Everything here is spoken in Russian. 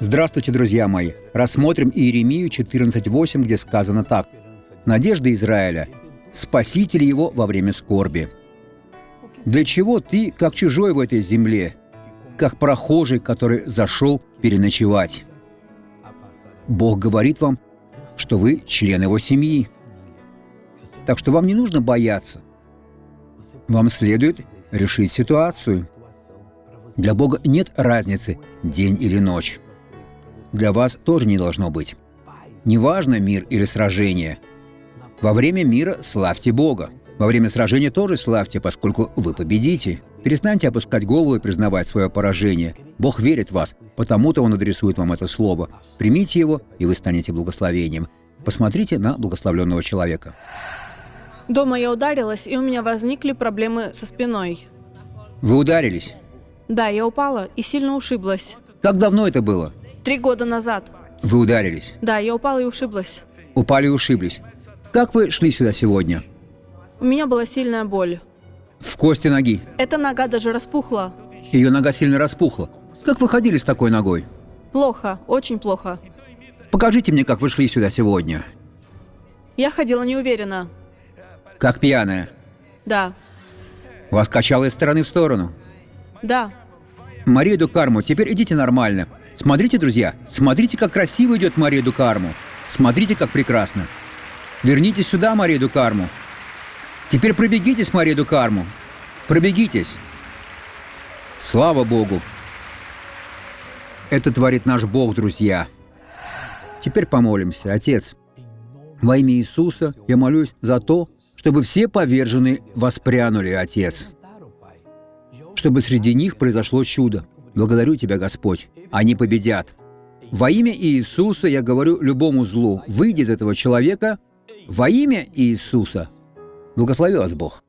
Здравствуйте, друзья мои! Рассмотрим Иеремию 14:8, где сказано так. «Надежда Израиля, Спаситель его во время скорби. Для чего ты, как чужой в этой земле, как прохожий, который зашел переночевать?» Бог говорит вам, что вы член Его семьи. Так что вам не нужно бояться. Вам следует решить ситуацию. Для Бога нет разницы, день или ночь. Для вас тоже не должно быть. Неважно, мир или сражение. Во время мира славьте Бога. Во время сражения тоже славьте, поскольку вы победите. Перестаньте опускать голову и признавать свое поражение. Бог верит в вас, потому-то Он адресует вам это слово. Примите его, и вы станете благословением. Посмотрите на благословленного человека. Дома я ударилась, и у меня возникли проблемы со спиной. Вы ударились? Да, я упала и сильно ушиблась. Как давно это было? 3 года назад. Вы ударились? Да, я упала и ушиблась. Упали и ушиблись. Как вы шли сюда сегодня? У меня была сильная боль. В кости ноги. Эта нога даже распухла. Ее нога сильно распухла. Как вы ходили с такой ногой? Плохо, очень плохо. Покажите мне, как вы шли сюда сегодня. Я ходила неуверенно. Как пьяная. Да, Вас качало из стороны в сторону. да. Мария ду Кармо, теперь идите нормально. Смотрите, друзья, смотрите, как красиво идет Мария ду Кармо. Смотрите, как прекрасно. Вернитесь сюда, Мария ду Кармо. Теперь пробегитесь, Мария ду Кармо. Пробегитесь. Слава Богу. Это творит наш Бог, друзья. Теперь помолимся. Отец, во имя Иисуса я молюсь за то, чтобы все поверженные воспрянули, Отец. Чтобы среди них произошло чудо. Благодарю Тебя, Господь. Они победят. Во имя Иисуса я говорю любому злу: выйди из этого человека во имя Иисуса. Благослови вас Бог.